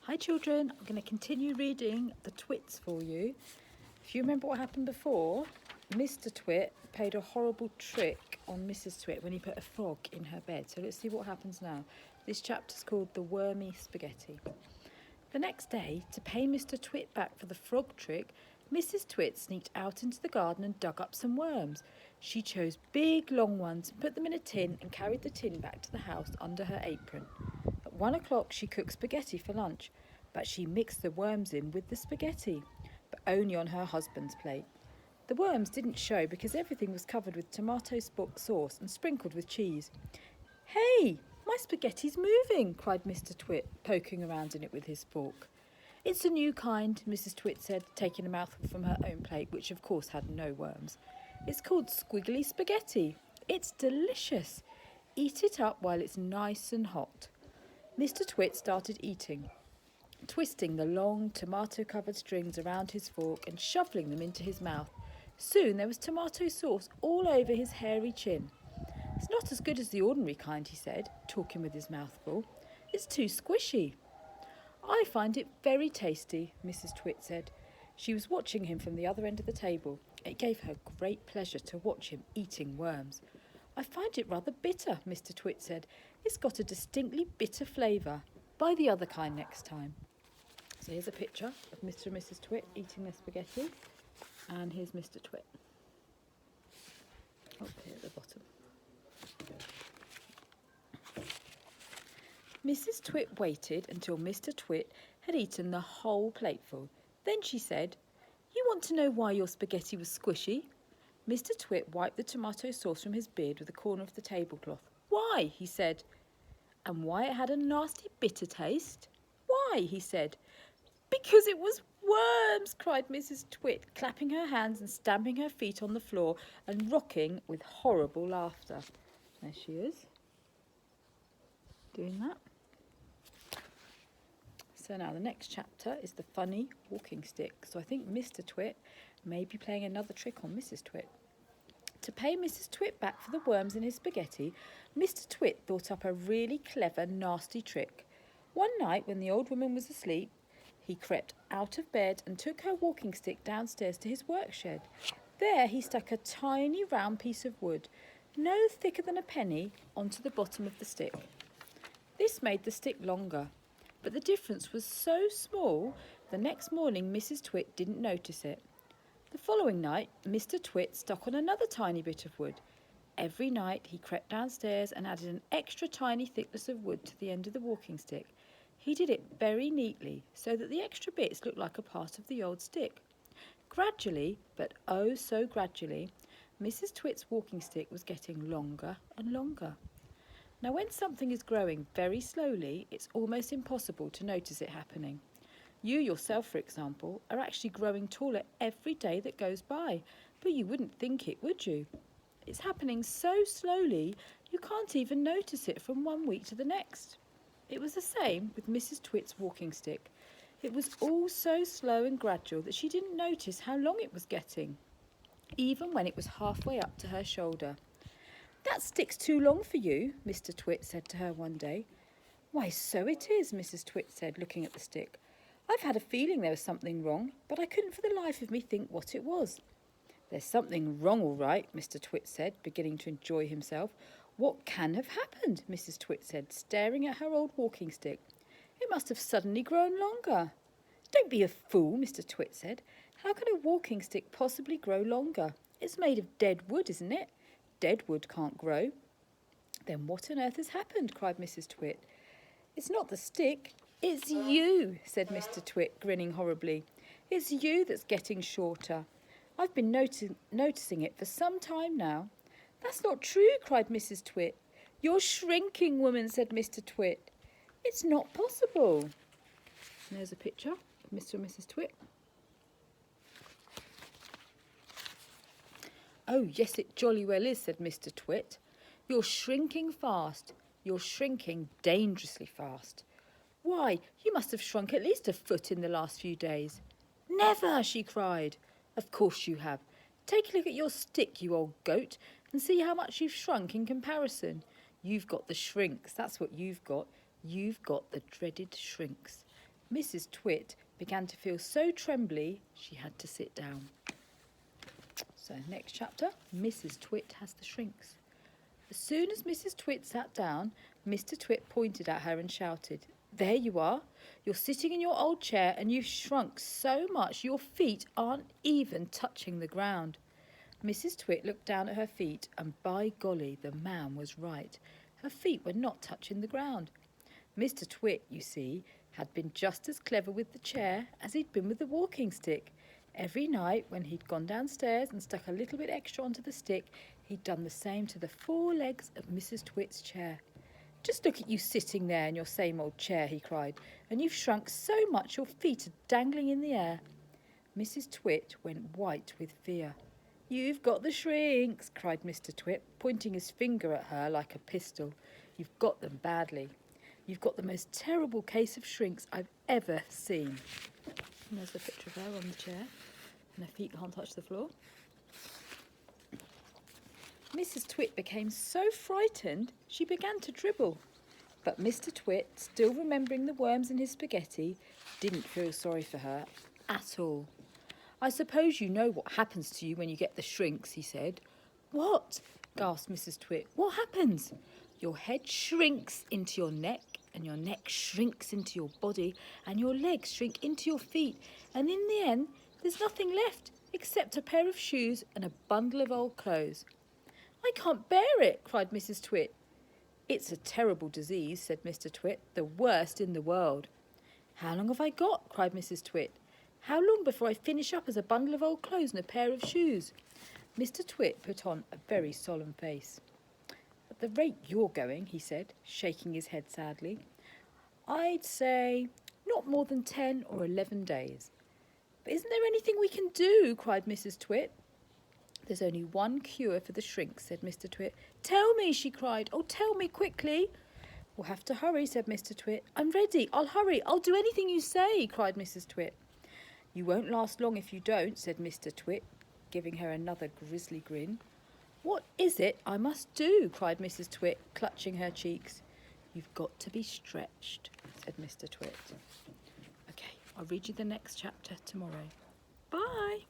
Hi children, I'm going to continue reading the Twits for you. If you remember what happened before, Mr. Twit played a horrible trick on Mrs. Twit when he put a frog in her bed. So let's see what happens now. This chapter's called The Wormy Spaghetti. The next day, to pay Mr. Twit back for the frog trick, Mrs. Twit sneaked out into the garden and dug up some worms. She chose big long ones and put them in a tin and carried the tin back to the house under her apron. At 1 o'clock she cooked spaghetti for lunch, but she mixed the worms in with the spaghetti, but only on her husband's plate. The worms didn't show because everything was covered with tomato sauce and sprinkled with cheese. "Hey, my spaghetti's moving," cried Mr. Twit, poking around in it with his fork. "It's a new kind," Mrs. Twit said, taking a mouthful from her own plate, which of course had no worms. "It's called squiggly spaghetti. It's delicious. Eat it up while it's nice and hot." Mr. Twit started eating, twisting the long tomato-covered strings around his fork and shoveling them into his mouth. Soon there was tomato sauce all over his hairy chin. "It's not as good as the ordinary kind," he said, talking with his mouth full. "It's too squishy." "I find it very tasty," Mrs. Twit said. She was watching him from the other end of the table. It gave her great pleasure to watch him eating worms. "I find it rather bitter," Mr. Twit said. "It's got a distinctly bitter flavour. Buy the other kind next time." So here's a picture of Mr. and Mrs. Twit eating their spaghetti. And here's Mr. Twit. Oh, here at the bottom. Mrs. Twit waited until Mr. Twit had eaten the whole plateful. Then she said, "You want to know why your spaghetti was squishy?" Mr. Twit wiped the tomato sauce from his beard with a corner of the tablecloth. "Why?" he said. "And why it had a nasty bitter taste?" "Why?" he said. "Because it was worms!" cried Mrs. Twit, clapping her hands and stamping her feet on the floor and rocking with horrible laughter. There she is, doing that. So now the next chapter is the funny walking stick. So I think Mr. Twit may be playing another trick on Mrs. Twit. To pay Mrs. Twit back for the worms in his spaghetti, Mr. Twit thought up a really clever, nasty trick. One night when the old woman was asleep, he crept out of bed and took her walking stick downstairs to his work shed. There he stuck a tiny round piece of wood, no thicker than a penny, onto the bottom of the stick. This made the stick longer, but the difference was so small, the next morning Mrs. Twit didn't notice it. The following night, Mr. Twit stuck on another tiny bit of wood. Every night he crept downstairs and added an extra tiny thickness of wood to the end of the walking stick. He did it very neatly, so that the extra bits looked like a part of the old stick. Gradually, but oh so gradually, Mrs. Twit's walking stick was getting longer and longer. Now, when something is growing very slowly, it's almost impossible to notice it happening. You yourself, for example, are actually growing taller every day that goes by, but you wouldn't think it, would you? It's happening so slowly, you can't even notice it from 1 week to the next. It was the same with Mrs. Twit's walking stick. It was all so slow and gradual that she didn't notice how long it was getting, even when it was halfway up to her shoulder. "That stick's too long for you," Mr. Twit said to her one day. "Why, so it is," Mrs. Twit said, looking at the stick. "I've had a feeling there was something wrong, but I couldn't for the life of me think what it was." "There's something wrong, all right," Mr. Twit said, beginning to enjoy himself. "What can have happened?" Mrs. Twit said, staring at her old walking stick. "It must have suddenly grown longer." "Don't be a fool," Mr. Twit said. "How can a walking stick possibly grow longer? It's made of dead wood, isn't it? Dead wood can't grow." "Then what on earth has happened?" cried Mrs. Twit. "It's not the stick, it's you," said Mr. Twit, grinning horribly. "It's you that's getting shorter. I've been noticing it for some time now." "That's not true," cried Mrs. Twit. "You're shrinking, woman," said Mr. Twit. "It's not possible." And there's a picture of Mr. and Mrs. Twit. "Oh, yes, it jolly well is," said Mr. Twit. "You're shrinking fast. You're shrinking dangerously fast. Why, you must have shrunk at least a foot in the last few days." "Never!" she cried. "Of course you have. Take a look at your stick, you old goat, and see how much you've shrunk in comparison. You've got the shrinks, that's what you've got. You've got the dreaded shrinks." Mrs. Twit began to feel so trembly she had to sit down. So next chapter, Mrs. Twit has the shrinks. As soon as Mrs. Twit sat down, Mr. Twit pointed at her and shouted, "There you are. You're sitting in your old chair and you've shrunk so much your feet aren't even touching the ground." Mrs. Twit looked down at her feet and by golly, the man was right. Her feet were not touching the ground. Mr. Twit, you see, had been just as clever with the chair as he'd been with the walking stick. Every night when he'd gone downstairs and stuck a little bit extra onto the stick, he'd done the same to the 4 legs of Mrs. Twit's chair. "Just look at you sitting there in your same old chair," he cried, "and you've shrunk so much your feet are dangling in the air." Mrs. Twit went white with fear. "You've got the shrinks," cried Mr. Twit, pointing his finger at her like a pistol. "You've got them badly. You've got the most terrible case of shrinks I've ever seen." And there's the picture of her on the chair, and her feet can't touch the floor. Mrs. Twit became so frightened she began to dribble. But Mr. Twit, still remembering the worms in his spaghetti, didn't feel sorry for her at all. "I suppose you know what happens to you when you get the shrinks," he said. "What?" gasped Mrs. Twit. "What happens?" "Your head shrinks into your neck, and your neck shrinks into your body, and your legs shrink into your feet, and in the end there's nothing left except a pair of shoes and a bundle of old clothes." "I can't bear it," cried Mrs. Twit. "It's a terrible disease," said Mr. Twit, "the worst in the world." "How long have I got?" cried Mrs. Twit. "How long before I finish up as a bundle of old clothes and a pair of shoes?" Mr. Twit put on a very solemn face. "At the rate you're going," he said, shaking his head sadly, "I'd say not more than 10 or 11 days. "But isn't there anything we can do?" cried Mrs. Twit. "There's only one cure for the shrinks," said Mr. Twit. "Tell me," she cried. "Oh, tell me quickly." "We'll have to hurry," said Mr. Twit. "I'm ready. I'll hurry. I'll do anything you say," cried Mrs. Twit. "You won't last long if you don't," said Mr. Twit, giving her another grisly grin. "What is it I must do?" cried Mrs. Twit, clutching her cheeks. "You've got to be stretched," said Mr. Twit. Okay, I'll read you the next chapter tomorrow. Bye.